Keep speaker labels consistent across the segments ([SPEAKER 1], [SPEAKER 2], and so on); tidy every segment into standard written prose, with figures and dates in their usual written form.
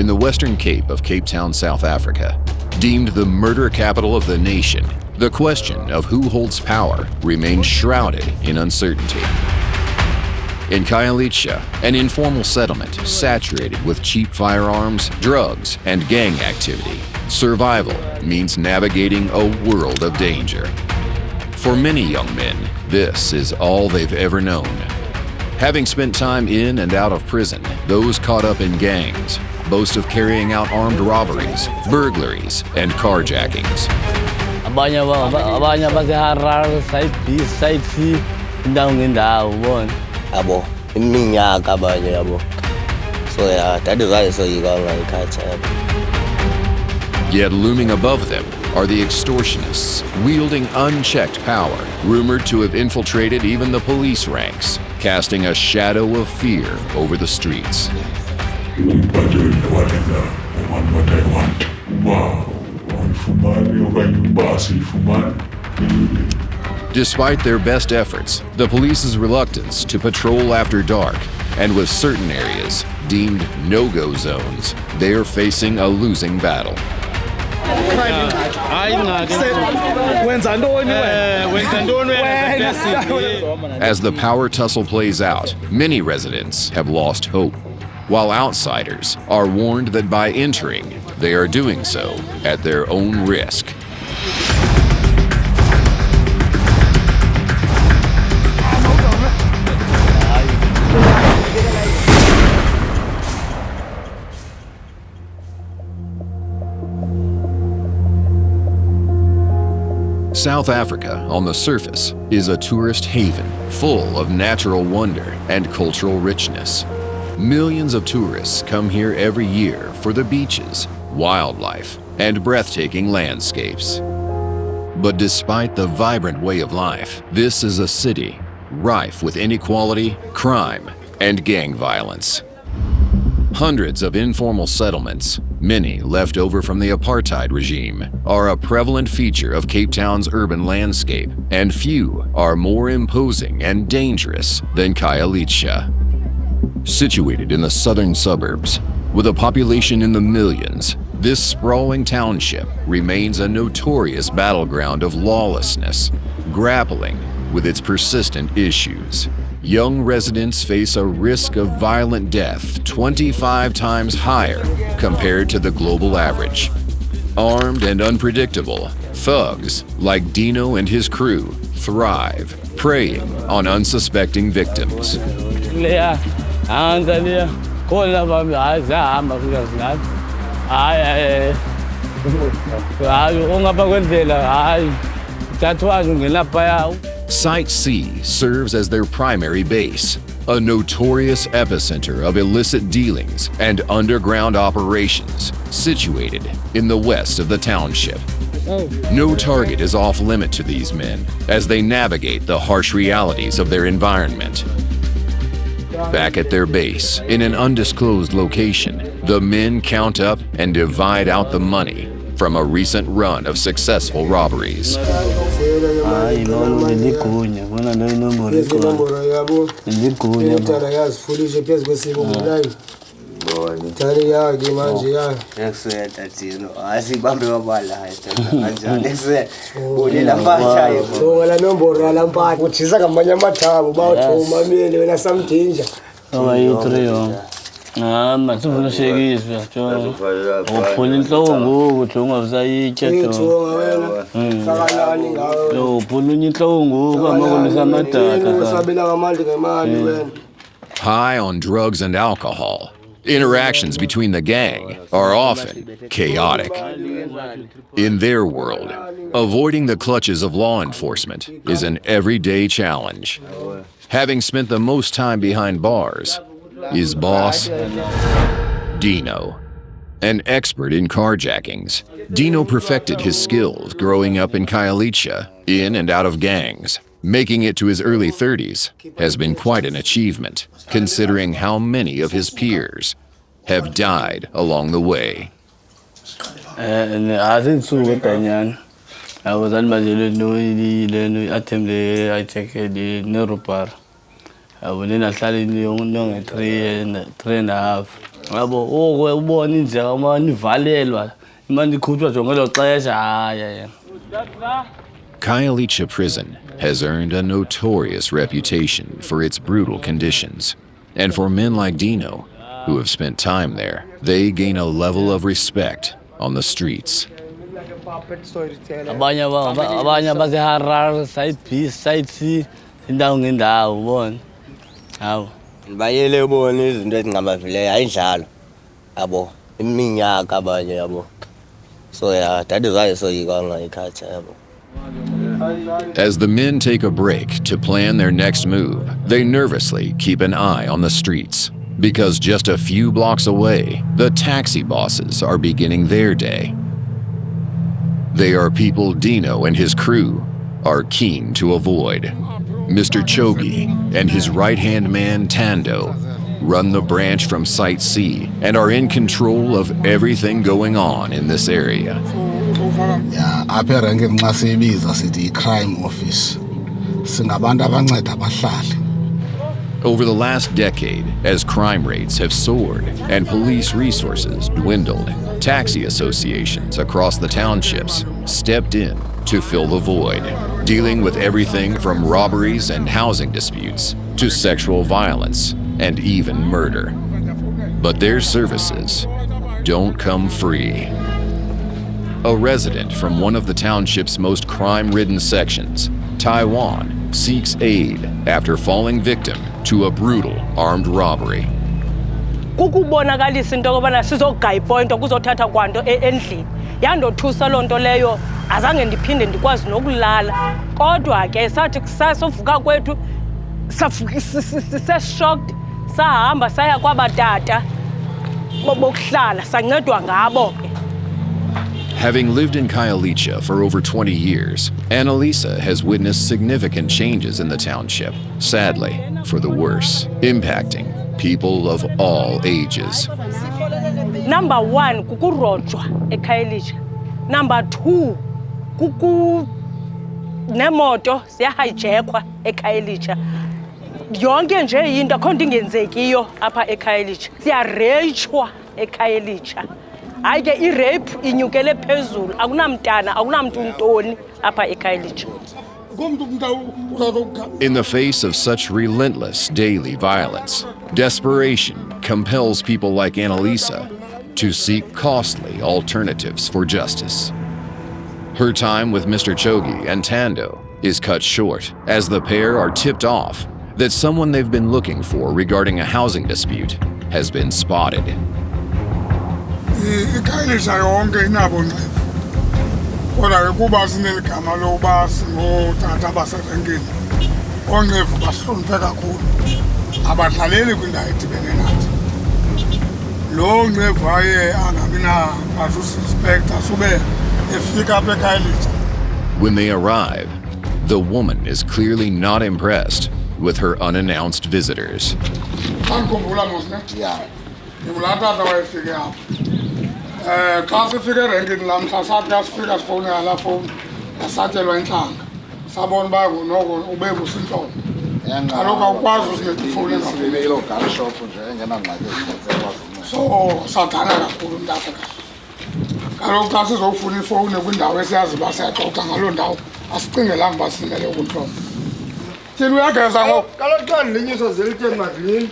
[SPEAKER 1] in the Western Cape of Cape Town, South Africa. Deemed the murder capital of the nation, the question of who holds power remains shrouded in uncertainty. In Khayelitsha, an informal settlement saturated with cheap firearms, drugs, and gang activity, survival means navigating a world of danger. For many young men, this is all they've ever known. Having spent time in and out of prison, those caught up in gangs boast of carrying out armed robberies, burglaries, and carjackings. Yet looming above them are the extortionists, wielding unchecked power, rumored to have infiltrated even the police ranks, casting a shadow of fear over the streets. Despite their best efforts, the police's reluctance to patrol after dark, and with certain areas deemed no-go zones, they're facing a losing battle. As the power tussle plays out, many residents have lost hope, while outsiders are warned that by entering, they are doing so at their own risk. South Africa, on the surface, is a tourist haven full of natural wonder and cultural richness. Millions of tourists come here every year for the beaches, wildlife, and breathtaking landscapes. But despite the vibrant way of life, this is a city rife with inequality, crime, and gang violence. Hundreds of informal settlements, many left over from the apartheid regime, are a prevalent feature of Cape Town's urban landscape, and few are more imposing and dangerous than Khayelitsha. Situated in the southern suburbs, with a population in the millions, this sprawling township remains a notorious battleground of lawlessness, grappling with its persistent issues. Young residents face a risk of violent death 25 times higher compared to the global average. Armed and unpredictable, thugs like Dino and his crew thrive, preying on unsuspecting victims. Site C serves as their primary base, a notorious epicenter of illicit dealings and underground operations situated in the west of the township. No target is off limit to these men as they navigate the harsh realities of their environment. Back at their base, in an undisclosed location, the men count up and divide out the money from a recent run of successful robberies. High on drugs and alcohol, interactions between the gang are often chaotic. In their world, avoiding the clutches of law enforcement is an everyday challenge. Having spent the most time behind bars is boss Dino. An expert in carjackings, Dino perfected his skills growing up in Khayelitsha, in and out of gangs. Making it to his early 30s has been quite an achievement, considering how many of his peers have died along the way.
[SPEAKER 2] Yabo ubona indlela manje ivalelwa imanje ikhutshwa nje ngelo xesha hayi.
[SPEAKER 1] Khayelitsha prison has earned a notorious reputation for its brutal conditions. And for men like Dino, who have spent time there, they gain a level of respect on the streets.
[SPEAKER 2] Abanye baseHarar, side B, side C, indawo ngendawo ubona. Hawu.
[SPEAKER 3] Bayele ubona izinto ezingamavileyo ayidlalo. Yabo, iminyaka abanye yabo. So yeah, that is why so yikanga ikhatha yabo.
[SPEAKER 1] As the men take a break to plan their next move, they nervously keep an eye on the streets. Because just a few blocks away, the taxi bosses are beginning their day. They are people Dino and his crew are keen to avoid. Mr. Chogi and his right-hand man Tando run the branch from Site C and are in control of everything going on in this area.
[SPEAKER 4] Yeah, apha erenke nxa siyibiza sithi i-crime office. Singabantu abanceda abahlali.
[SPEAKER 1] Over the last decade, as crime rates have soared and police resources dwindled, taxi associations across the townships stepped in to fill the void, dealing with everything from robberies and housing disputes to sexual violence and even murder. But their services don't come free. A resident from one of the township's most crime-ridden sections, Taiwan, seeks aid after falling victim to a brutal armed robbery.
[SPEAKER 5] Kukubonakalisa into yokubana sizogaya ipointo kuzothatha kwanto endlini. Yandothusa loo nto leyo azange ndiphinde ndikwazi nokulala. Kodwa ke sathi kusasovuka kwethu siseshocked sahamba saya kwabatata bokuhlala sancedwa ngabo ke.
[SPEAKER 1] Having lived in Khayelitsha for over 20 years, Annalisa has witnessed significant changes in the township, sadly, for the worse, impacting people of all ages.
[SPEAKER 5] Number 1, kukurojwa eKhayelitsha. Number 2, nemoto ziyahijackwa eKhayelitsha. Yonke nje into akho nto ingenzekiyo apha eKhayelitsha. Siyareyitshwa eKhayelitsha. Hayi ke irape inyukele phezulu akunamntana akunamntu ntoni apha eKhayelitsha.
[SPEAKER 1] In the face of such relentless daily violence, desperation compels people like Annalisa to seek costly alternatives for justice. Her time with Mr. Chogi and Tando is cut short as the pair are tipped off that someone they've been looking for regarding a housing dispute has been spotted.
[SPEAKER 6] Ikhayelitsha yonke inabo ncedo kodwa ke kuba sineligama lokuba singotata abaserenkini oncevu basihloniphe kakhulu abadlaleli kwindawo edibene nathi lo ncevu aye angabi respect asube efika apha eKhayelitsha.
[SPEAKER 1] When they arrive, the woman is clearly not impressed with her unannounced visitors.
[SPEAKER 6] Andikhumbula mosne ngulaa tata wayefike apha. Xa sifike erenkini lam xa sathi xa sifika sifowunela laa fowuni yasatyelwa intlanga sabona uba noko ube kusintlolo kaloku awukwazi usinceda ifowuni so sadana kakhulu mntase kaloku xa sizofuna ifowuni kwindawo esiyazi uba siyaxoxa ngaloo ndawo asicingelanga uba simele ukuntlolo thina uyageza ngoku kaloku xa ndilinyiswa zelityeni madlini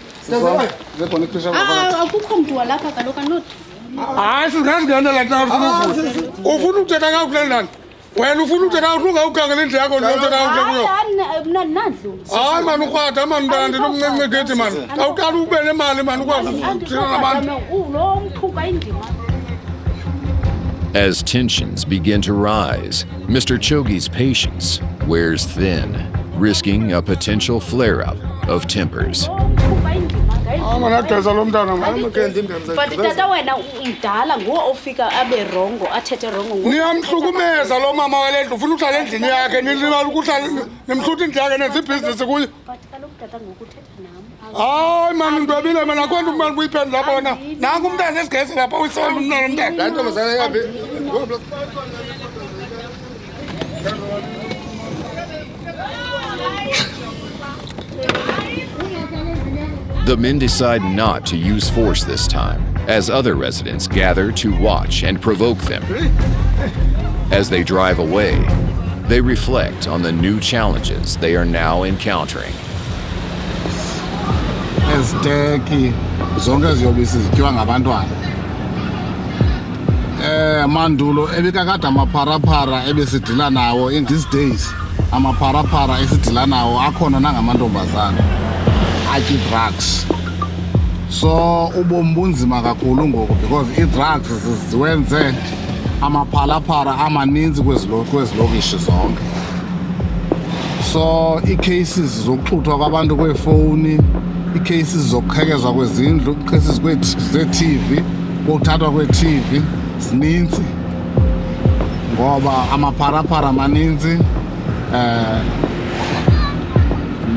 [SPEAKER 7] akukho mntu walapha kaloku anothi
[SPEAKER 6] hayi singazingenela xa ufuna ukuthetha kakule ndani wena ufuna ukuthetha kakuhle ungawukhangela indlu yakho nothetha kakuhle kuyo
[SPEAKER 7] mna ndinadlu
[SPEAKER 6] hayi mani ukrwada mani mntana ndinomncenceketi mani awuqala ube nemali mani ukwazi ukuthina nabantu
[SPEAKER 7] lo mqhuba indima.
[SPEAKER 1] As tensions begin to rise, Mr. Chogi's patience wears thin, risking a potential flare-up of tempers.
[SPEAKER 6] manageza lo mntana
[SPEAKER 7] But tata wena umdala nguwo ofika abe rongo athethe rongo
[SPEAKER 6] niyamhlukumeza lo mama wale ndlu ufuna uhlala endlini yakhe nilibala ukuhlala nimhlutha indlu yakhe nenza ibhizinisi kuyo.
[SPEAKER 7] But kaloku tata ngokuthetha nam
[SPEAKER 6] hayi mani ndwabile mani akho nto mani kuyiphendula bona nanku umntana esigesi lapha uyisonda umntana umntana laa ntombazana yaphi.
[SPEAKER 1] The men decide not to use force this time as other residents gather to watch and provoke them. As they drive away, they reflect on the new challenges they are now encountering.
[SPEAKER 4] Eziteki zonke ziyobisi zityiwa ngabantwana. Mandulo ebekakade amapharapara ebesidila nawo in these days amapharapara esidila nawo akhona nangamantombazana atyi drugs. So ubomi bunzima kakhulu ngoku because i-drugs ziwenze amaphalaphala amaninzi kwezilokishi zonke. So ii-cases zokuxuthwa kwabantu kweefowuni, ii-cases zokukhekezwa kwezindlu, ii-cases zee-TV, kokuthathwa kwee-TV zininzi ngoba amapharaphala amaninzi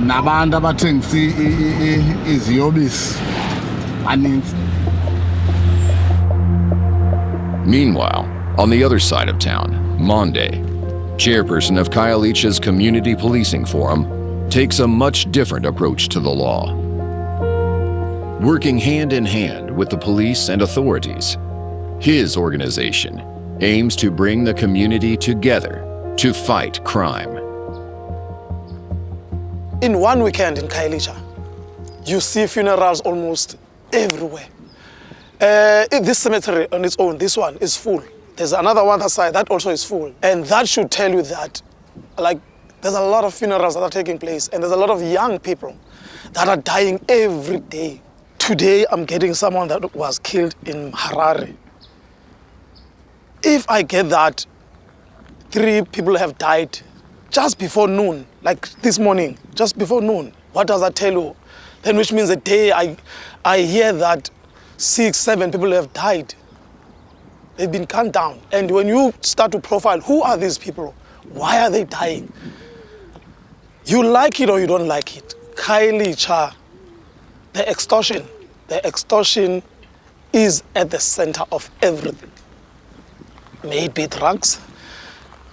[SPEAKER 4] nabantu abathengisa iziyobisi maninzi.
[SPEAKER 1] Meanwhile, on the other side of town, Monde, chairperson of Khayelitsha's Community Policing Forum, takes a much different approach to the law. Working hand in hand with the police and authorities, his organization aims to bring the community together to fight crime.
[SPEAKER 8] In one weekend in Khayelitsha, you see funerals almost everywhere. This cemetery on its own, this one is full. There's another one that side that also is full. And that should tell you that, like, there's a lot of funerals that are taking place and there's a lot of young people that are dying every day. Today, I'm getting someone that was killed in Harare. If I get that 3 people have died just before noon, like this morning, just before noon, what does that tell you? Then which means the day I hear that 6, 7 people have died, they've been gunned down. And when you start to profile, who are these people? Why are they dying? You like it or you don't like it. Khayelitsha, the extortion is at the center of everything. May it be drugs,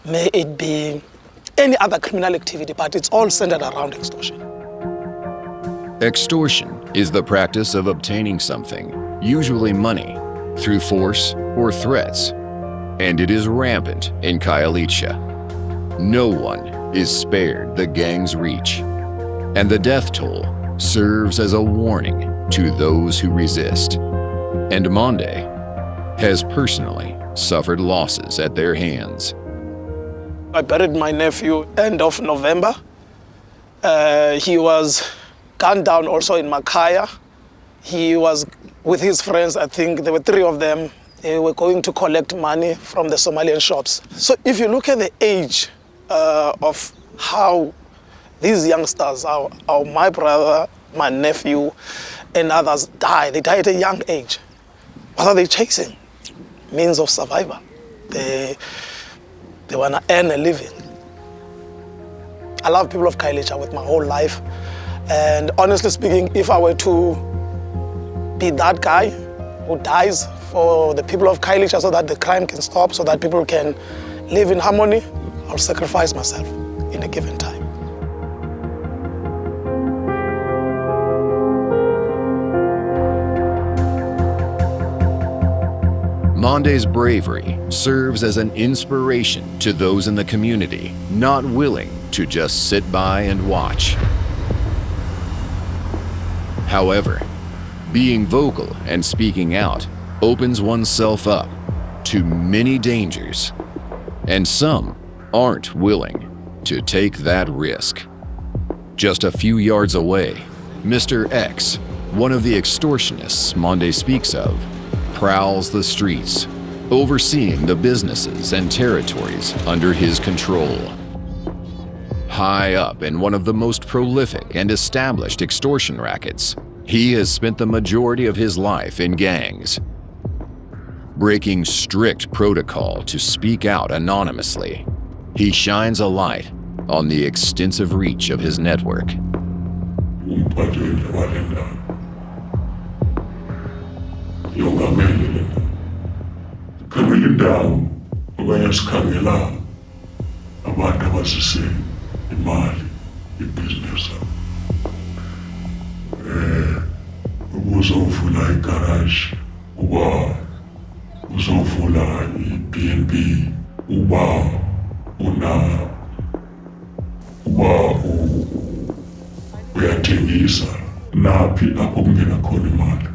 [SPEAKER 8] may it be any other criminal activity, but it's all centered around extortion.
[SPEAKER 1] Extortion is the practice of obtaining something, usually money, through force or threats, and it is rampant in Khayelitsha. No one is spared the gang's reach, and the death toll serves as a warning to those who resist. And Monde has personally suffered losses at their hands.
[SPEAKER 8] I buried my nephew end of November. He was gunned down also in Makaya. He was with his friends, I think there were 3 of them. They were going to collect money from the Somalian shops. So if you look at the age of how these youngsters, how my brother, my nephew, and others die, they die at a young age. What are they chasing? Means of survival. They want to earn a living. I love people of Khayelitsha with my whole life. And honestly speaking, if I were to be that guy who dies for the people of Khayelitsha so that the crime can stop, so that people can live in harmony, I'll sacrifice myself in a given time.
[SPEAKER 1] Monde's bravery serves as an inspiration to those in the community not willing to just sit by and watch. However, being vocal and speaking out opens oneself up to many dangers, and some aren't willing to take that risk. Just a few yards away, Mr. X, one of the extortionists Monde speaks of, prowls the streets, overseeing the businesses and territories under his control. High up in one of the most prolific and established extortion rackets, he has spent the majority of his life in gangs, breaking strict protocol to speak out anonymously. He shines a light on the extensive reach of his network.
[SPEAKER 9] Uzofuna igarage uba uzovula i-B&B uba uyathengisa naphi apho kungena khona imali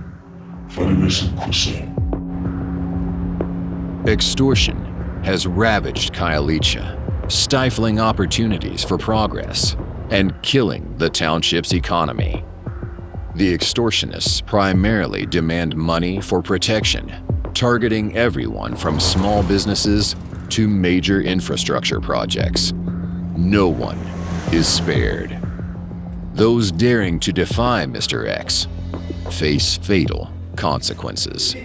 [SPEAKER 9] fanele sikukhusele.
[SPEAKER 1] Extortion has ravaged Khayelitsha, stifling opportunities for progress and killing the township's economy. The extortionists primarily demand money for protection, targeting everyone from small businesses to major infrastructure projects. No one is spared. Those daring to defy Mr. X face fatal consequences.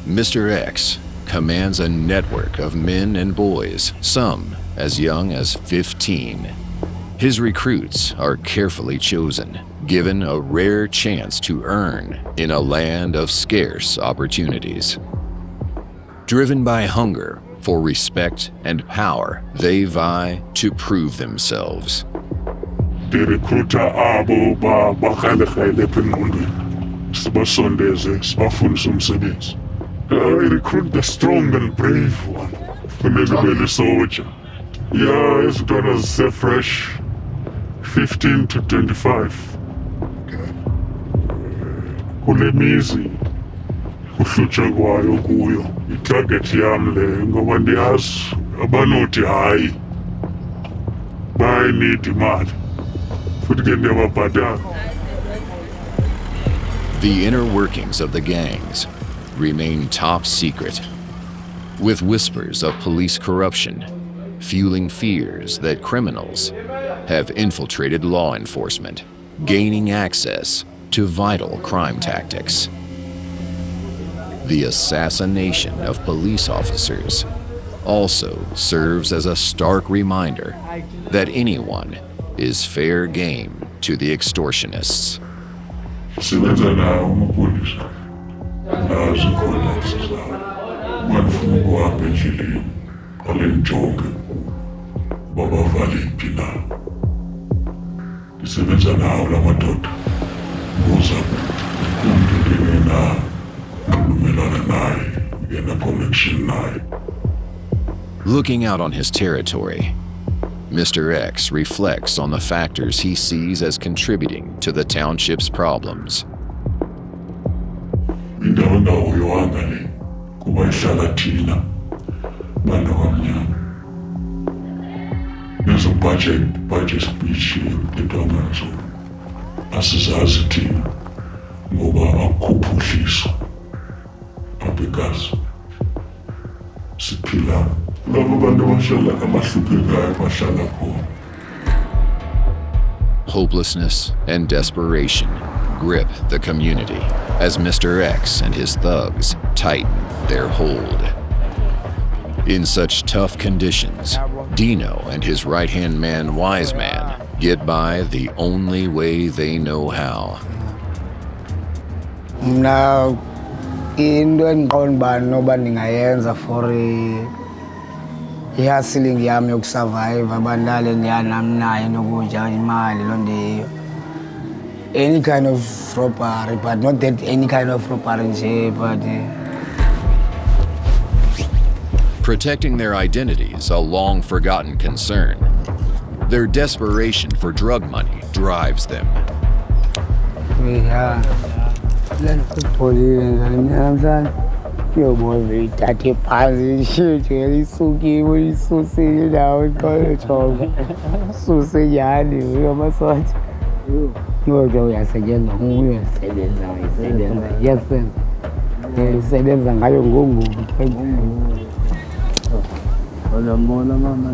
[SPEAKER 1] Mr. X commands a network of men and boys, some as young as 15. His recruits are carefully chosen, given a rare chance to earn in a land of scarce opportunities. Driven by hunger for respect and power, they vie to prove themselves.
[SPEAKER 9] The recruiter abo bakhalekhayle phengqondweni sibasondeze sibafundise umsebenzi. I recruit the strong and brave one. Funeke be soldier. Yeah, izintwana zise fresh 15 to 25. Kule mizi kuhlutshwa kwayo kuyo itarget yam le ngoba ndiyazi abanothi hayi bayinida imali futhi ke ndiyababhatala.
[SPEAKER 1] The inner workings of the gangs remain top secret, with whispers of police corruption fueling fears that criminals have infiltrated law enforcement, gaining access to vital crime tactics. The assassination of police officers also serves as a stark reminder that anyone is fair game to the extortionists.
[SPEAKER 9] Sibenza nawo amapolisa nazo ikhonekthi zawo banifuna ukuhamba endleleni alenjonge babavaliphi na ndisebenza nawo la madoda buza umuntu ndingena nxulumelana naye ngena connection naye.
[SPEAKER 1] Looking out on his territory, Mr. X reflects on the factors he sees as contributing to the township's problems.
[SPEAKER 9] Indawo ndawo yohamba le kuba ihlala thina bantu abamnyama. There's a budget speech entwana zo asizazi thina ngoba akukho uphuhliso apha egazi siphila labo bantu abahlala abahluphekayo bahlala khona.
[SPEAKER 1] Hopelessness and desperation grip the community as Mr. X and his thugs tighten their hold. In such tough conditions, Dino and his right-hand man, Wise Man, get by the only way they know how.
[SPEAKER 10] Now, into engiqonda noba ndingayenza for ihustling yami yokusurvive abantwana ndiyanamnayo nokutya imali loo nto any kind of robbery, but not that any kind of robbery nje, but
[SPEAKER 1] Protecting their identities a long-forgotten concern. Their desperation for drug money drives them.
[SPEAKER 10] yeah. Yobozithathe phansi ishitshe lisukile lisusile ndawo iqolojonga suse nyhani uyamasotsha kodwa uyasebenza uyasebenza uyasebenza yasenza usebenza ngayo ngongobu olambona mama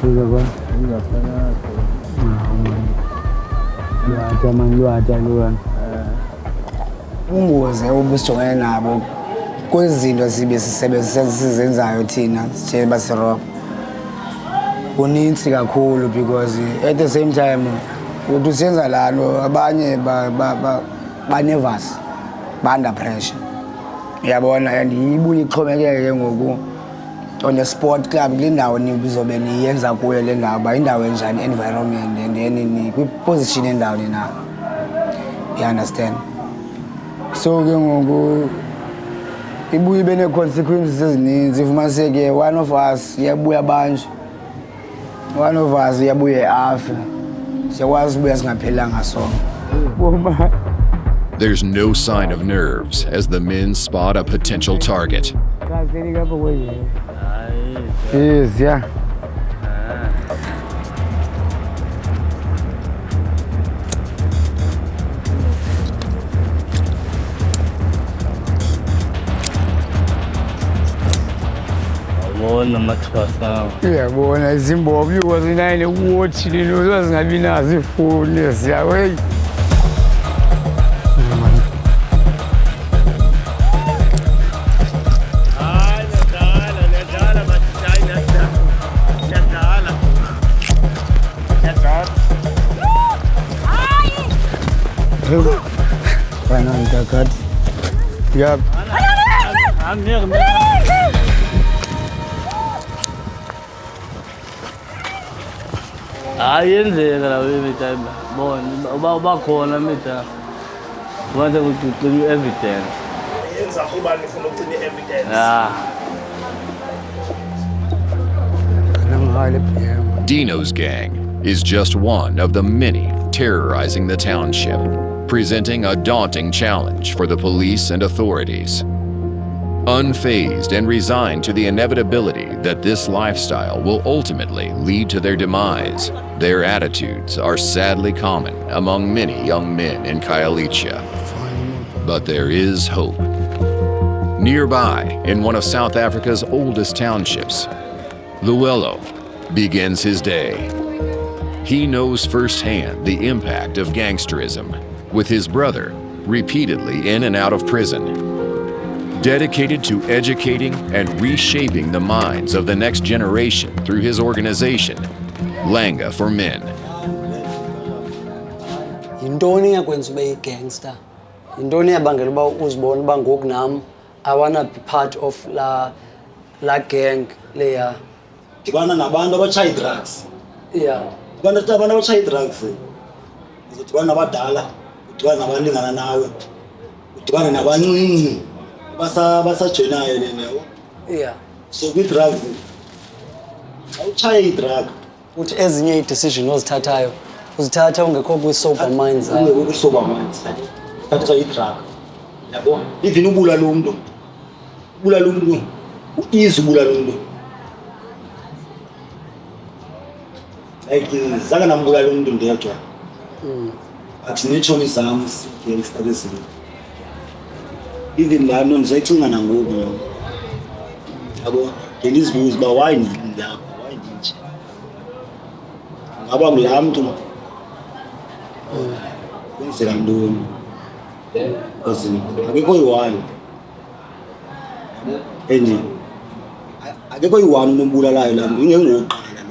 [SPEAKER 10] kuzoba lwata ungoze obusijongene nabo kwezinto sibe sizenzayo thina sithe basiroba unintsi kakhulu because at the same time uthi usenza laa nto abanye ba-nervous ba-under pressure uyabona and ibuye ixhomekeke ngoku on a sport club kule ndawo nizobe niyenza kuyo le ndawo uba indawo enjani environment and then kwi-position endawo ninayo. You understand? So ke ngoku ibuye ibe nee-consequences ezininzi. Ifumaniseke one of us uyabuya abanjwe, one of us uyabuye afe. Siyakwazi ubuya singaphelanga sonke.
[SPEAKER 1] There's no sign of nerves as the men spot a potential target.
[SPEAKER 10] Yes, yeah. Uyabona izimbobyi zinayo newatch lino zingabi nazo ifowuni siyawe. Finally, Kakad. Yep. I'm here.
[SPEAKER 2] Ayenzeka la wewe bona bakhona mitha wanda ukucina evidence
[SPEAKER 8] yenza kuba nifuna ukucina evidence
[SPEAKER 1] Dino's gang is just one of the many terrorizing the township, presenting a daunting challenge for the police and authorities. Unfazed and resigned to the inevitability that this lifestyle will ultimately lead to their demise, their attitudes are sadly common among many young men in Khayelitsha. But there is hope. Nearby, in one of South Africa's oldest townships, Luello begins his day. He knows firsthand the impact of gangsterism, with his brother repeatedly in and out of prison. Dedicated to educating and reshaping the minds of the next generation through his organization, Langa for Men.
[SPEAKER 11] Yintoni yakwenza ube yi-gangster? Yintoni yabangela uba uzibone uba ngoku nam I wanna be part of la gang leya?
[SPEAKER 12] Dibana nabantu abatshaya drugs.
[SPEAKER 11] Yeah.
[SPEAKER 12] Abantu abatshaya drugs. Uzodibana nabadala, udibana nabalingana nawe, udibana nabancinci. Basajoyinayo lena yabo.
[SPEAKER 11] Yeah.
[SPEAKER 12] So kwi-drugs awutshaye i-drug
[SPEAKER 11] uthi ezinye ii-decision ozithathayo uzithatha ungekho kwi-sober minds.
[SPEAKER 12] Ungekho kwi-sober minds. Thatha i-drug. Yabo even ubulala umuntu ueasy ubulala umuntu. Like zanga nambulala umuntu ndedwa. Athi netshomi zami gangster ezinye. Even lana ndizayicinga nangoku yabo ngendizibuza uba why ndilapha why ndinje ngaba ngulaa mntu kwenzela ntoni because akekho yi-one and akekho yi-one unombulalayo laa mntu ingengowokuqala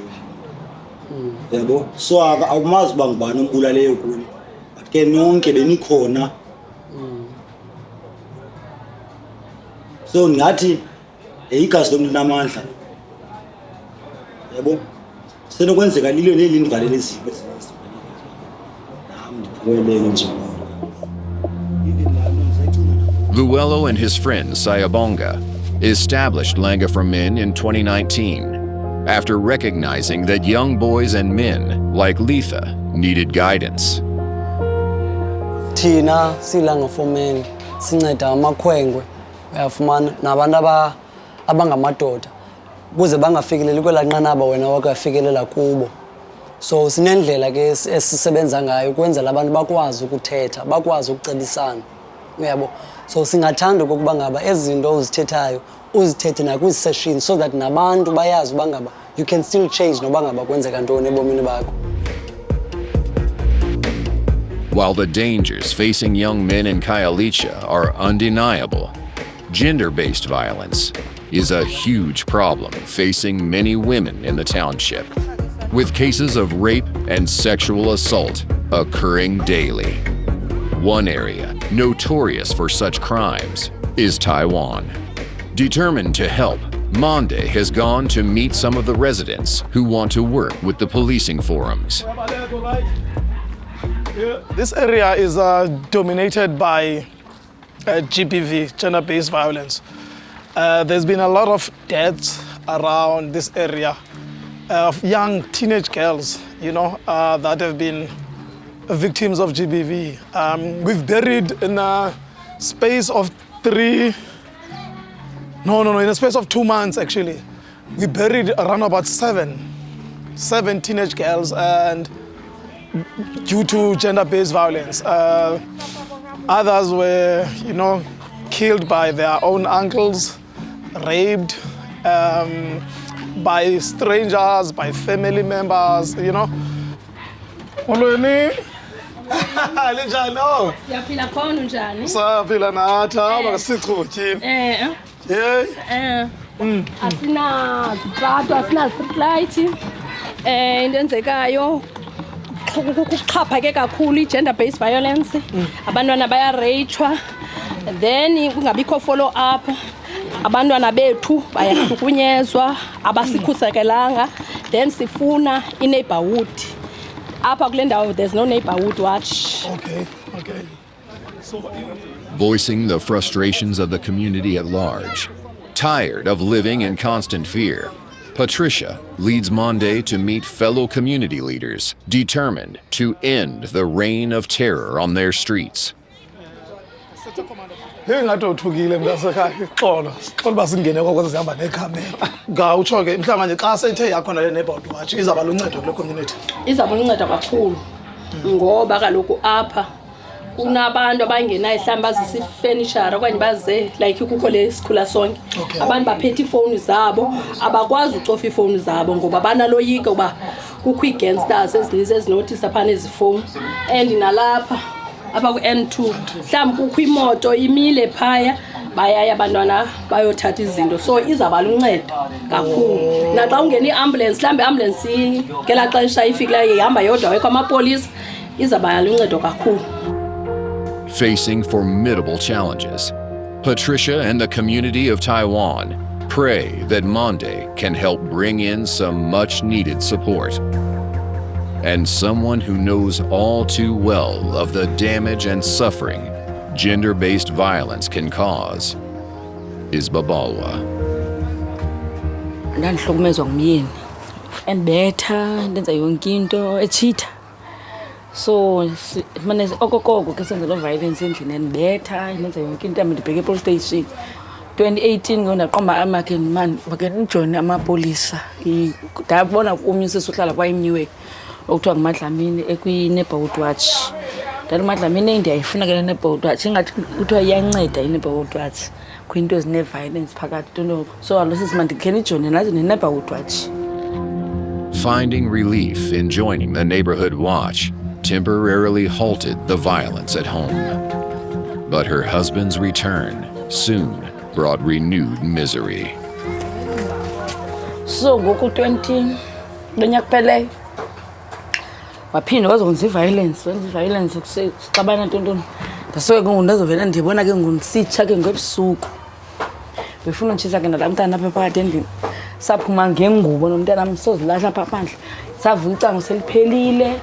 [SPEAKER 12] lo yabo so awumazi uba ngubani ombulaleyo kuni but ke nonke benikhona. So ngathi igazi lomntu namandla yabo senokwenzeka lilo neli ndivalele izipho
[SPEAKER 1] Luello and his friend Sayabonga established Langa for Men in 2019 after recognizing that young boys and men like Letha needed guidance.
[SPEAKER 11] Thina silanga for men sinceda amakhwenkwe uyafumana nabantu abangamadoda ukuze bangafikeleli kwela nqanaba wena wakafikelela kubo. So sinendlela ke esisebenza ngayo ukwenzela abantu bakwazi ukuthetha, bakwazi ukucebisana. Uyabo? So singathanda ukuba ngaba ezinto uzithethayo uzithethe nakwi-session so that nabantu bayazi uba ngaba you can still change noba ngaba kwenzeka ntoni ebomini bakho.
[SPEAKER 1] While the dangers facing young men in Khayelitsha are undeniable, gender-based violence is a huge problem facing many women in the township, with cases of rape and sexual assault occurring daily. One area notorious for such crimes is Taiwan. Determined to help, Monday has gone to meet some of the residents who want to work with the policing forums.
[SPEAKER 8] This area is dominated by GBV, gender-based violence. There's been a lot of deaths around this area of young teenage girls, that have been victims of GBV. We've buried in a space of in a space of 2 months actually. We buried around about seven teenage girls, and due to gender-based violence. Others were, killed by their own uncles, raped by strangers, by family members, Molweni. Linjani? Oh.
[SPEAKER 13] Siyaphila khona unjani?
[SPEAKER 8] Saphila nathi makasichutyini.
[SPEAKER 13] Asina zitrato, asina street light. Into enzekayo kuxhaphake kakhulu i-gender-based violence. Abantwana bayareyitshwa, then kungabikho follow up. Abantwana bethu bayahlukunyezwa, abasikhuselanga, then sifuna i-neighborhood. Apha kule ndawo there's no neighborhood watch.
[SPEAKER 8] Okay.
[SPEAKER 1] Voicing the frustrations of the community at large, tired of living in constant fear, Patricia leads Monday to meet fellow community leaders determined to end the reign of terror on their streets.
[SPEAKER 8] Ngingadothukile mntasekhaya xolo basingene kwakweza sihamba nekhamera ngawutsho ke mhlawumbe xa sethe yakhona le neighborhood watch izaba luncedo kule community.
[SPEAKER 13] Izaba luncedo kakhulu ngoba kaloku apha kunabantu abangenayo mhlawumbi bazisa ifurniture okanye baze like kukho le sikhula sonke. Abantu baphethe iifowuni zabo abakwazi ucofa iifowuni zabo ngoba banaloyika uba kukho ii-gangsters ezinothisa phana ezi fowuni. And nalapha apha ku-N2 mhlawumbi kukho imoto imile phaya bayaya abantwana bayothatha izinto, so izaba luncedo kakhulu. Naxa ungena i-ambulance mhlawumbi i-ambulance ngelaa xesha ifikileyo ihamba yodwa wekho amapolisa, izaba luncedo kakhulu.
[SPEAKER 1] Facing formidable challenges, Patricia and the community of Taiwan pray that Monday can help bring in some much-needed support. And someone who knows all too well of the damage and suffering gender-based violence can cause is Babalwa.
[SPEAKER 14] Ndandihlukumezwa ngumyeni endibetha ndenza yonke into etshitha, so mane okokoko ke senza loo violence endlini endibetha ndenza yonke into ndibheke epolice station. 2018 ngondaqomba amakhe man bake ndijoyine amapolisa ndabona komnye sesohlala kwaimnyiwe okuthiwa nguMadlamini ekwi-neighborhood watch. Ndathi uMadlamini ndiyayifuna ke le neighborhood watch ingathi kuthiwa iyanceda i-neighborhood watch kwinto ezine-violence phakathi tonto, so alo sisi mandikhe ndijoyine nazo ne-neighborhood watch.
[SPEAKER 1] Finding relief in joining the neighborhood watch temporarily halted the violence at home. But her husband's return soon brought renewed misery.
[SPEAKER 14] So ngoku 20 lonyaka pheleyo waphinda wazokwenza i-violence kusixabana tontoni. Ndasoke ke ngoku ndazovela ndibona ke ngoku ndisitsha ke ngobusuku befuna utshisa ke nalaa mntana apha phakathi endlini. Saphuma ngengubo nomntanam sozilahla apha phandle, savuka icango seliphelile,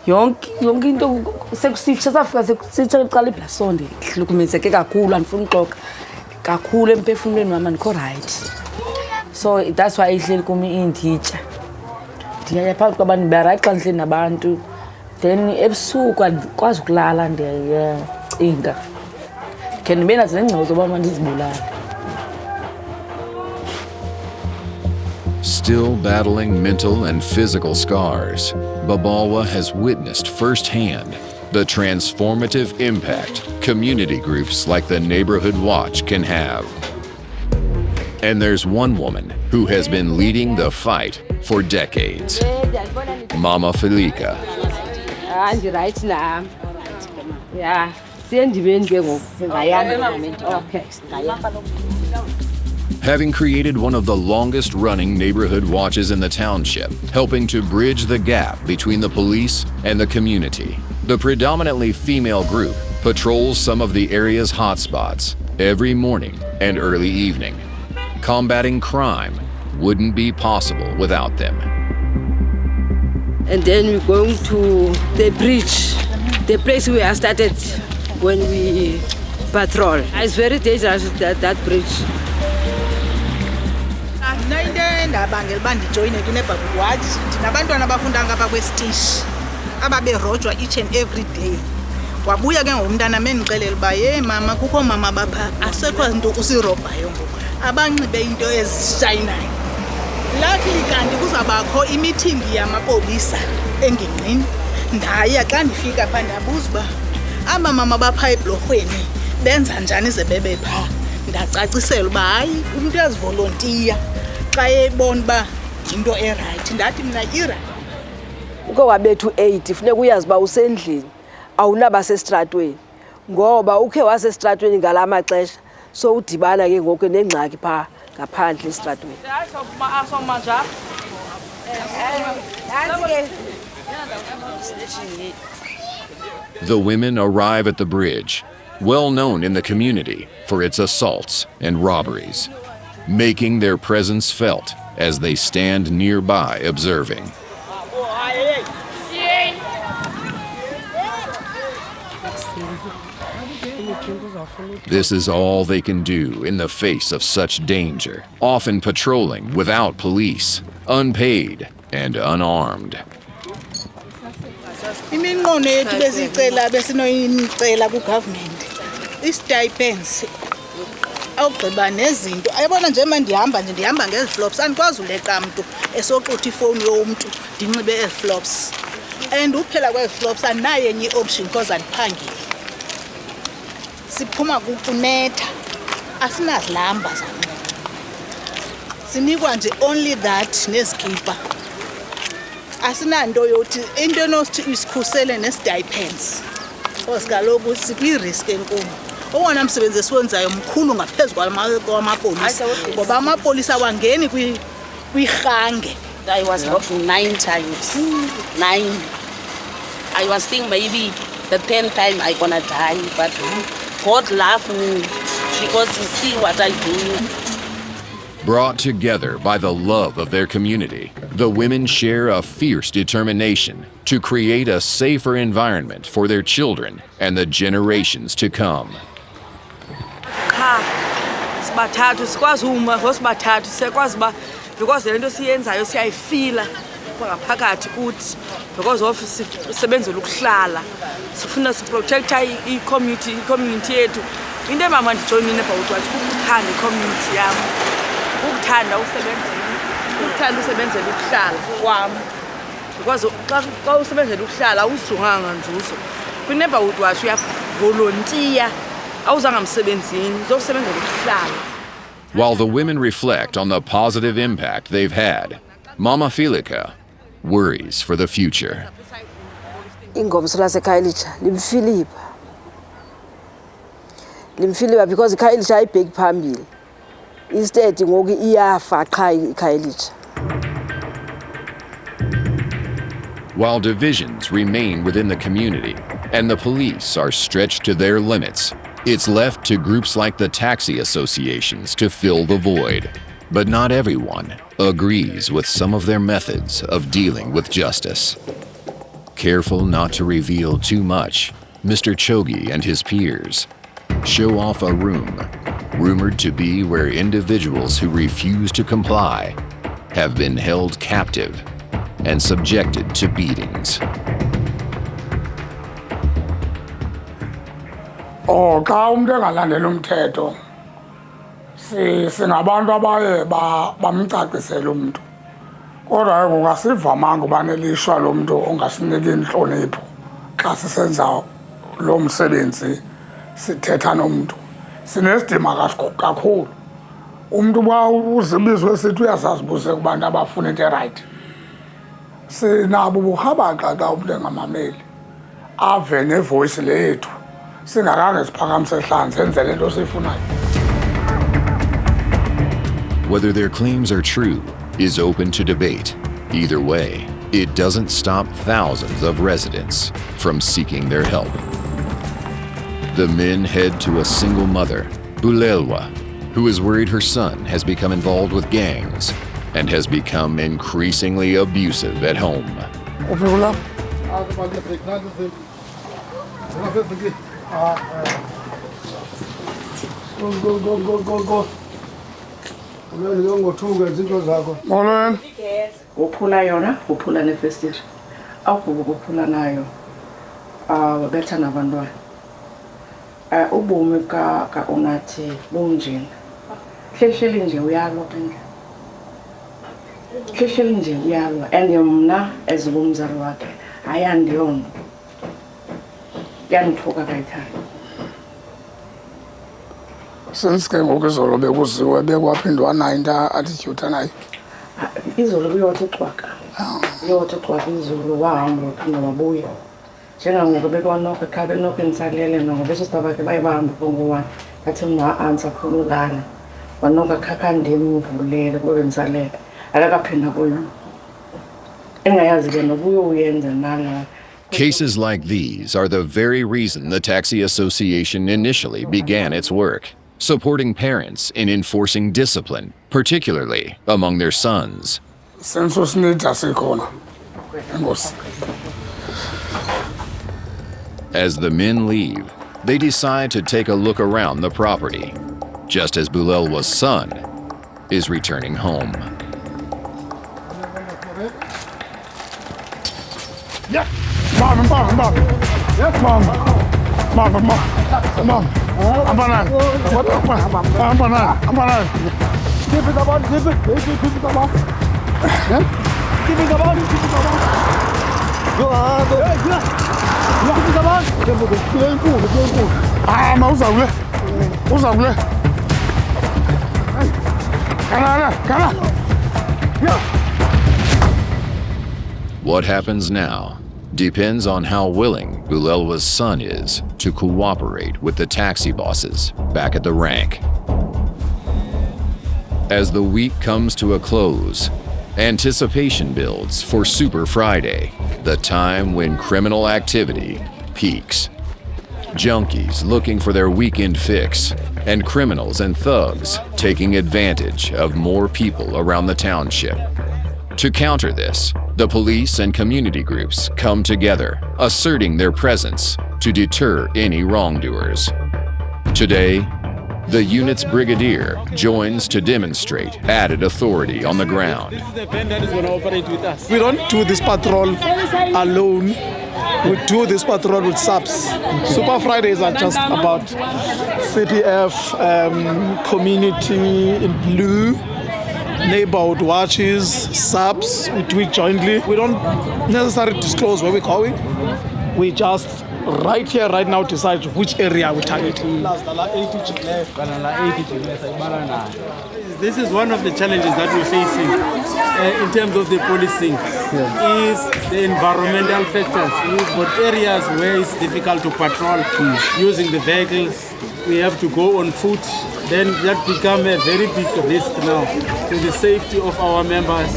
[SPEAKER 14] yonke into sekusitsha, safika sekusitsha licala ibhlasonde. Ndihlukumezeke kakhulu, andifuni uxoka kakhulu emphefumlweni wam, andikho right. So that's why ihleli kum inditya, ndiyaya phakathi kwabantu barayithi xa ndihleli nabantu, then ebusuku andikwazi ukulala, ndiyacinga khe ndibe nazo neengcingo zoba mandizibulale.
[SPEAKER 1] Still battling mental and physical scars, Babalwa has witnessed firsthand the transformative impact community groups like the Neighborhood Watch can have. And there's one woman who has been leading the fight for decades, Mama Felika.
[SPEAKER 15] Right now. Yeah. Okay.
[SPEAKER 1] Having created one of the longest running neighborhood watches in the township, helping to bridge the gap between the police and the community, the predominantly female group patrols some of the area's hotspots every morning and early evening. Combating crime wouldn't be possible without them.
[SPEAKER 15] And then we're going to the bridge, the place we are started when we patrol. It's very dangerous, that bridge.
[SPEAKER 16] Ndabangela uba ndijoyine kwi-neighborhood watch ndinabantwana abafunda ngapha kwesitishi ababerojwa each and every day. Wabuya ke ngomntana mendixelela uba ye mama kukho mama bapha asekho nto usirobhayo ngoku abanxibe into ezishayinayo. Luckily kanti kuzabakho imithingi yamapolisa engingqini. Ndaya xa ndifika pha ndabuza uba amamama bapha ebhulorhweni benza njani ze bebe phaa. Ndacacisela uba hayi umntu uyazivolontiya xa ebona uba yinto erayithi. Ndathi mna irayithi.
[SPEAKER 15] Uke wabethu 8 funeka uyazi uba usendlini awunabasestratweni ngoba ukhe wasestratweni ngala maxesha so udibana ke ngoku nengxaki phaa ngaphandle estratweni.
[SPEAKER 1] The women arrive at the bridge, well known in the community for its assaults and robberies, making their presence felt as they stand nearby observing. This is all they can do in the face of such danger, often patrolling without police, unpaid and unarmed.
[SPEAKER 16] Iminqono yethu besinoyicela ku-government i-stipends awugqiba nezinto ayibona nje ma ndihamba ngezi flops andikwazi uleqa mntu esoxutha ifowuni yomntu ndinxibe ezi flops and uphela kwezi flops andinayo enye i-option because andiphangeli. Siphuma kunetha asinazilamba zanele sinikwa nje only that nezikipa asinanto yothi into enothi isikhusele nestipends because kaloku sikwi-risk enkulu. Owona msebenzi esiwenzayo mkhulu ngaphezu kwamapolisa ngoba amapolisa awangeni kwirhange.
[SPEAKER 14] I was robbed 9 times. 9. I was thinking maybe the 10th time I gonna die, but God loved me because He see what I do.
[SPEAKER 1] Brought together by the love of their community, the women share a fierce determination to create a safer environment for their children and the generations to come.
[SPEAKER 14] Sibathathu sikwazi uma ngosibathathu sikwazi ba because lento siyenzayo siyayifila ngaphakathi kuthi because of sisebenzela ukuhlala sifuna siprotecta i-community yethu. Into emama ndijoyinile about wathi ukuthanda i-community yam, ukuthanda usebenzela ukuhlala kwam because xa usebenzela ukuhlala awuzijonganga nzuzo. Kwi-neighborhood watch uyavolontiya awuzanga msebenzini uzosebenzela ukuhlala.
[SPEAKER 1] While the women reflect on the positive impact they've had, Mama Khayelitsha worries for the future.
[SPEAKER 15] Ingomso laseKhayelitsha limfilipa because iKhayelitsha ayibheki phambili instead ngoku iyafa qha iKhayelitsha.
[SPEAKER 1] While divisions remain within the community and the police are stretched to their limits, it's left to groups like the taxi associations to fill the void. But not everyone agrees with some of their methods of dealing with justice. Careful not to reveal too much, Mr. Chogi and his peers show off a room rumored to be where individuals who refuse to comply have been held captive and subjected to beatings.
[SPEAKER 6] Xa umuntu engalandeli umthetho singabantu abaye bamcacisele umuntu kodwa ke ngasivamanga uba nelishwa lo muntu ongasiniki inhlonipho xa sisenza lo msebenzi sithetha nomuntu sinesidima kakhulu. Umuntu uba uzibizwe sithi uyazazibuze kubantu abafuna into right sinabo ubuhabaxa xa umuntu engamameli ave nevoice lethu singakhange siphakamise hlanzi senze lento siyifunayo.
[SPEAKER 1] Whether their claims are true is open to debate. Either way, it doesn't stop thousands of residents from seeking their help. The men head to a single mother, Bulelwa, who is worried her son has become involved with gangs and has become increasingly abusive at home.
[SPEAKER 6] Go.
[SPEAKER 14] Uphula yona, uphula nefestiri. Awukuba uphula nayo. Betha nabantwana. Ubume ka unathi bunjini. Hlehleli nje uyalwa phandle. Hlehleli nje uyalwa and mna ezibumzali wakhe ayandiyona. Yanithoka kayithanda.
[SPEAKER 6] Since ke ngoku izolo bekuziwe bekwaphindwa nayo into attitude nayo.
[SPEAKER 14] Izolo kuyothi xwaka. Uyothi xwaka izolo wahamba uphinde wabuya. Njengangoku bekwanokho ekhaya benokho enisalele noko bese sibabakhe bayibamba kongowana. Ngathi mna answer khululana. Wanokho khakhandimi uvulele kube benisalele. Akakaphinda kuyo. Engayazi ke nobuyo uyenza nala.
[SPEAKER 1] Cases like these are the very reason the Taxi Association initially began its work, supporting parents in enforcing discipline, particularly among their sons. As the men leave, they decide to take a look around the property, just as Bulelwa's son is returning home.
[SPEAKER 6] Yeah, mom. Yes, mom. I'm banana. Keep it about. Yeah? Keep it about. Go on. Keep it about. Ah, ma usawule. Kana. Yeah.
[SPEAKER 1] What happens now depends on how willing Bulelwa's son is to cooperate with the taxi bosses back at the rank. As the week comes to a close, anticipation builds for Super Friday, the time when criminal activity peaks. Junkies looking for their weekend fix, and criminals and thugs taking advantage of more people around the township. To counter this, the police and community groups come together, asserting their presence to deter any wrongdoers. Today, the unit's brigadier joins to demonstrate added authority on the ground.
[SPEAKER 8] This is the band that is going to operate with us. We don't do this patrol alone. We do this patrol with subs. Super Fridays are just about CPF, community in blue, neighborhood watches, subs. We do it jointly. We don't necessarily disclose where we're going. We just right here, right now, decide which area we're targeting.
[SPEAKER 17] This is one of the challenges that we're facing in terms of the policing, is the environmental factors. We've got areas where it's difficult to patrol using the vehicles. We have to go on foot. Then that becomes a very big risk now to the safety of our members.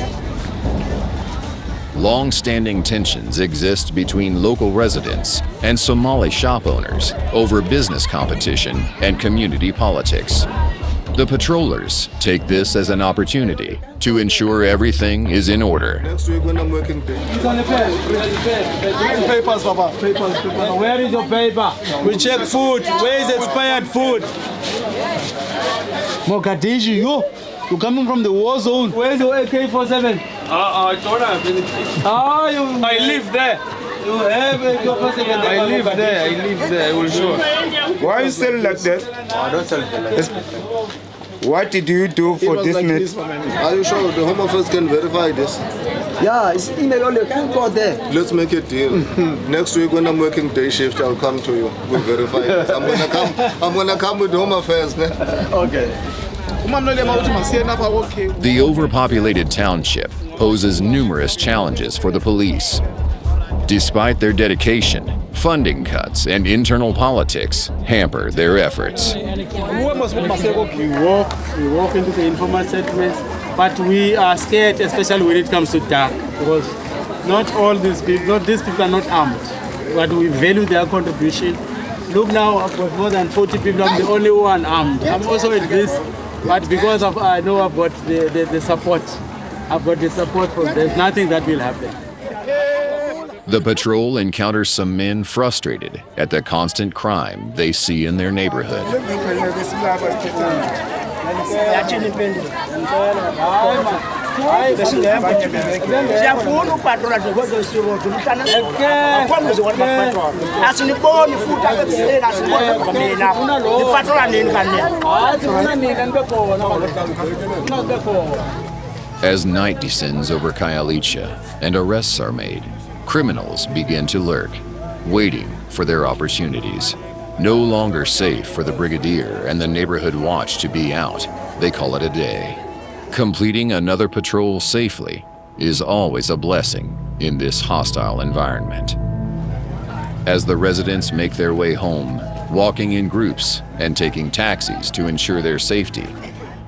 [SPEAKER 1] Long-standing tensions exist between local residents and Somali shop owners over business competition and community politics. The patrollers take this as an opportunity to ensure everything is in order.
[SPEAKER 8] Next week when I'm working day. Papers, Papa. Papers.
[SPEAKER 17] Where is your paper? We check food. Where is expired food?
[SPEAKER 8] Mogadishu, you coming from the war zone.
[SPEAKER 17] Where's your AK-47? I don't have anything. I live there. You have AK-47?
[SPEAKER 8] I live there. I will show.
[SPEAKER 18] Why are you selling like that?
[SPEAKER 8] I don't sell like that.
[SPEAKER 18] What did you do for this
[SPEAKER 8] like
[SPEAKER 18] meat?
[SPEAKER 19] Are you sure the Home Affairs can verify this?
[SPEAKER 8] Yeah, it's email only. You can't go there.
[SPEAKER 19] Let's make a deal. Next week when I'm working day shift, I'll come to you. We'll verify this. I'm gonna come with Home Affairs.
[SPEAKER 8] Okay.
[SPEAKER 1] The overpopulated township poses numerous challenges for the police. Despite their dedication, funding cuts and internal politics hamper their efforts.
[SPEAKER 17] We walk into the informal settlements, but we are scared, especially when it comes to dark, because not these people are not armed, but we value their contribution. Look now, I've got more than 40 people, I'm the only one armed. I'm also at risk But because I know I've got the support. I've got the support from there's nothing that will happen.
[SPEAKER 1] The patrol encounters some men frustrated at the constant crime they see in their neighborhood. As night descends over Khayelitsha and arrests are made, criminals begin to lurk, waiting for their opportunities. No longer safe for the brigadier and the neighborhood watch to be out, they call it a day. Completing another patrol safely is always a blessing in this hostile environment. As the residents make their way home, walking in groups and taking taxis to ensure their safety,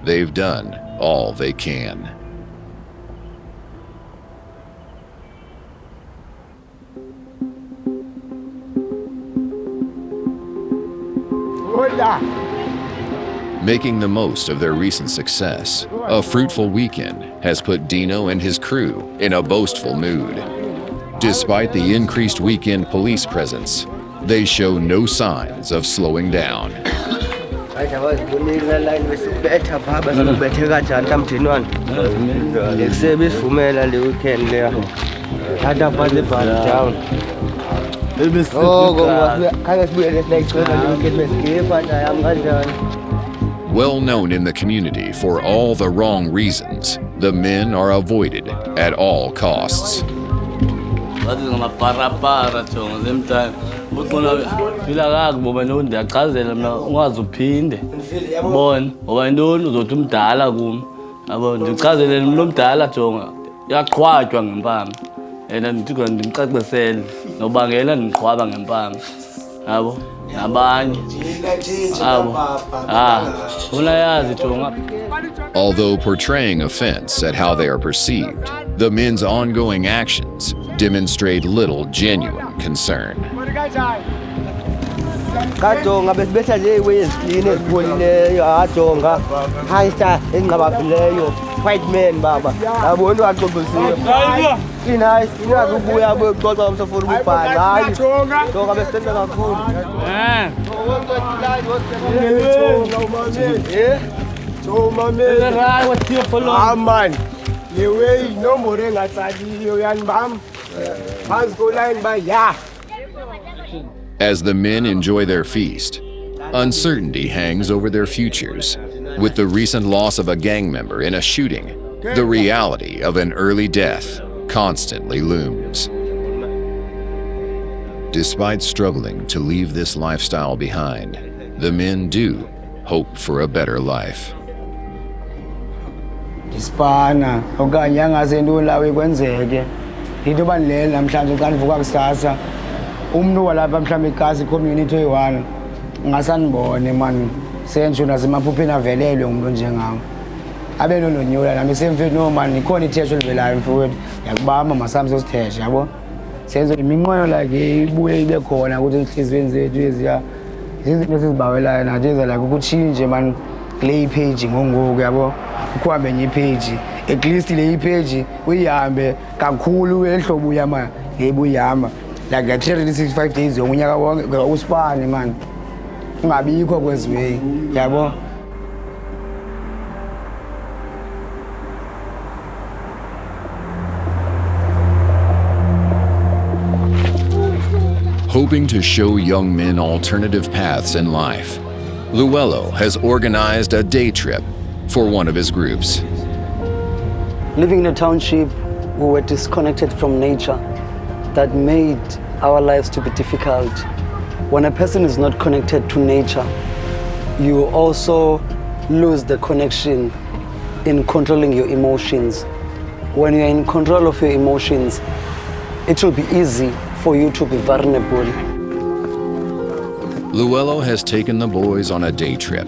[SPEAKER 1] they've done all they can. Making the most of their recent success, a fruitful weekend has put Dino and his crew in a boastful mood. Despite the increased weekend police presence, they show no signs of slowing down. Well known in the community for all the wrong reasons, the men are avoided at all costs. Although portraying offense at how they are perceived, the men's ongoing actions demonstrate little genuine concern.
[SPEAKER 3] White men baba yabona waxoxisiwe nice ingazubuya boxoxa umsafuna ukubhala hayi ngoba besenza kakhulu man the way no more ngatsaliyo yanibam phansi ko line ba ya.
[SPEAKER 1] As the men enjoy their feast, uncertainty hangs over their futures. With the recent loss of a gang member in a shooting, the reality of an early death constantly looms. Despite struggling to leave this lifestyle behind, the men do hope for a better life.
[SPEAKER 10] Ispana okanye angazento lawe kwenzeke into bandlela namhlanje ukanivuka kusasa umuntu walapha mhlawumbe igazi community oyi-1 ngasanibone man sentsho nasemaphupheni avelelwe umuntu njengam abe nolonyula nami semfethu no man ikhona ithesho elivelayo mfowethu yakubamba masami sosithesha yabo senzo iminqweno like ibuye ibe khona ukuthi enhliziyweni zethu eziya izinto esizibawelayo nathi eza like ukutshintshe man kule page ngongoku yabo ukuhambe enye ipage at least le page uyihambe kakhulu ehlobo uyama lebu uyama like 365 days unyaka wonke usipane man ungabikho kweziwe yabo.
[SPEAKER 1] Hoping to show young men alternative paths in life, Luello has organized a day trip for one of his groups.
[SPEAKER 11] Living in a township, we were disconnected from nature. That made our lives to be difficult. When a person is not connected to nature, you also lose the connection in controlling your emotions. When you're in control of your emotions, it will be easy for you to be vulnerable.
[SPEAKER 1] Luello has taken the boys on a day trip,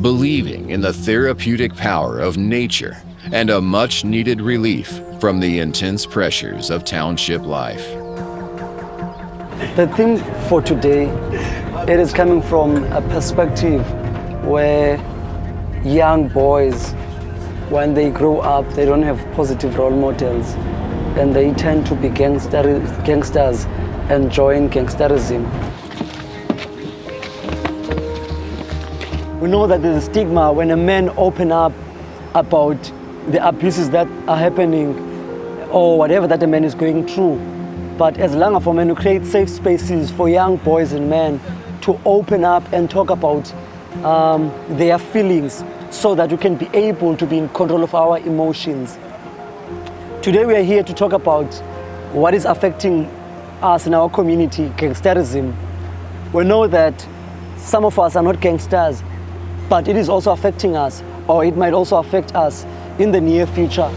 [SPEAKER 1] believing in the therapeutic power of nature and a much-needed relief from the intense pressures of township life.
[SPEAKER 11] The theme for today, it is coming from a perspective where young boys, when they grow up, they don't have positive role models, and they tend to be gangsters and join gangsterism. We know that there's a stigma when a man open up about the abuses that are happening or whatever that a man is going through. But as Langa for Men, we create safe spaces for young boys and men to open up and talk about their feelings so that we can be able to be in control of our emotions. Today we are here to talk about what is affecting us in our community, gangsterism. We know that some of us are not gangsters, but it is also affecting us, or it might also affect us in the near future.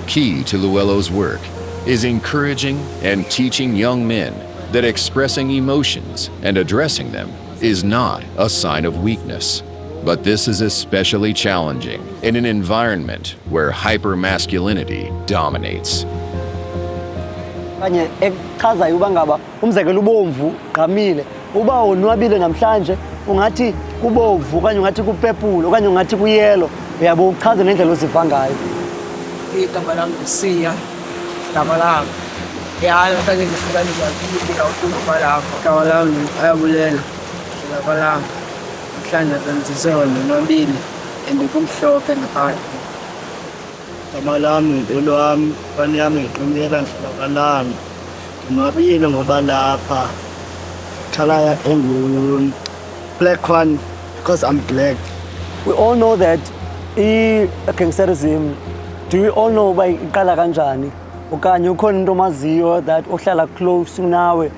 [SPEAKER 1] Key to Luelo's work is encouraging and teaching young men that expressing emotions and addressing them is not a sign of weakness. But this is especially challenging in an environment where hypermasculinity dominates.
[SPEAKER 11] Kanye ekuchazayo uba ngaba umzekelo ubomvu gqamile uba onwabile namhlanje ungathi kubomvu okanye ungathi kupepule okanye ungathi kuyelo uyabo uchaze nendlela oziva ngayo.
[SPEAKER 20] Igama lami Siya Lamalanga. Yalo kanje ngihlukani kwakho ukuba lapho. Igama lami ayabulela Lamalanga. Mhlanje benziswa nonwabile endikumhlophe ngaphandle. Igama lami impilo yami bani yami ngiqinela Lamalanga. Nonwabile ngoba lapha thalaya enguni black one because I'm black.
[SPEAKER 11] We all know that gangsterism, do we all know by iqala kanjani okanye ukhona into omaziyo that ohlala close nawe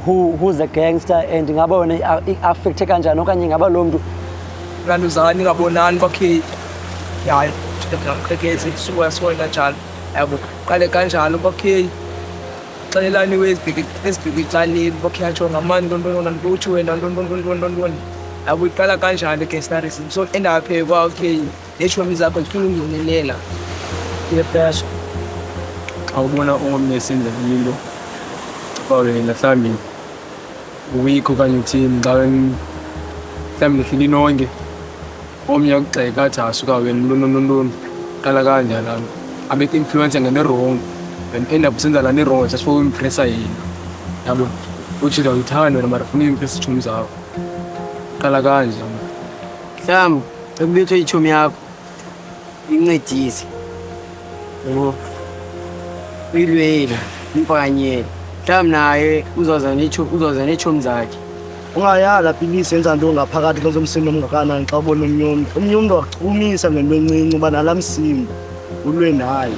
[SPEAKER 11] who's a gangster and ngaba wena affecte kanjani okanye ngaba lo mntu
[SPEAKER 20] kanuzani ngabonani kwakhe yayi ngakekezi suka sona njalo yabo qale kanjalo kwakhe xelelani wezibhikicani kwakhe yatsho ngamani ntontona ntuthi wena ntontona yabo iqala kanjani gangsterism so endaphe kwakhe neshomi zakho zifuna ungenelela yepesha
[SPEAKER 17] awubona omnye esenza into mhlawumbe mhlawumbe uwikho okanye uthini xa mhlawumbe nihleli nonke omnye akugxeka athi asuka wena ntontona qala kanjani abethe influence ngene-wrong and end up usenza laa nto-wrong just for uimpressa yena yabo uthi ndawuyithanda wena mara funa uimpressa iitshomi zakho qala kanje
[SPEAKER 20] mhlawumbi ekubethwe itshomi yakho incedise yabo uyilwela impakanyela mhlawumbi naye uzoza neetshomi zakhe ungayazi apilisi yenza nto ngaphakathi kwezomsindo omngakanani xa ubona omnye umntu wakuchumisa ngento encinci uba nalaa msindo ulwe naye.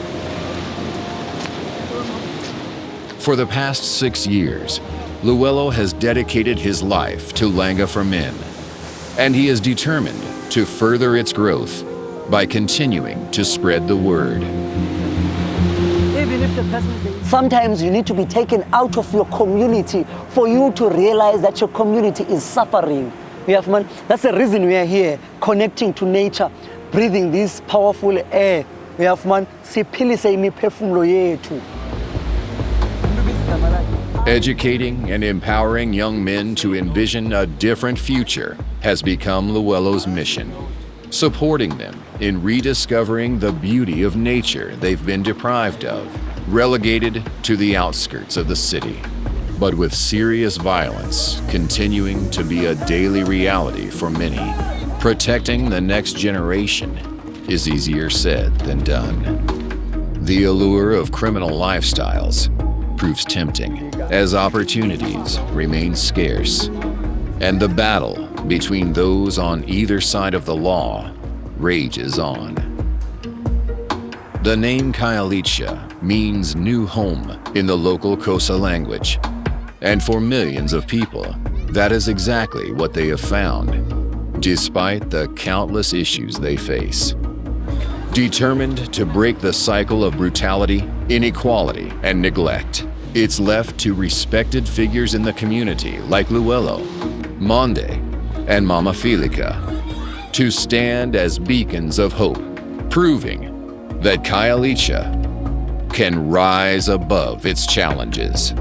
[SPEAKER 1] For the past 6 years, Luelo has dedicated his life to Langa for Men, and he is determined to further its growth by continuing to spread the word.
[SPEAKER 11] Even if the person is... Sometimes you need to be taken out of your community for you to realize that your community is suffering. Man, that's the reason we are here, connecting to nature, breathing this powerful air. Man, siphilise imiphefumulo yethu.
[SPEAKER 1] Educating and empowering young men to envision a different future has become Luelo's mission, supporting them in rediscovering the beauty of nature they've been deprived of, relegated to the outskirts of the city. But with serious violence continuing to be a daily reality for many, protecting the next generation is easier said than done. The allure of criminal lifestyles proves tempting as opportunities remain scarce, and the battle between those on either side of the law rages on. The name Khayelitsha means new home in the local Xhosa language, and for millions of people, that is exactly what they have found, despite the countless issues they face. Determined to break the cycle of brutality, inequality, and neglect, it's left to respected figures in the community like Luelo, Monde, and Mama Filika to stand as beacons of hope, proving that Khayelitsha can rise above its challenges.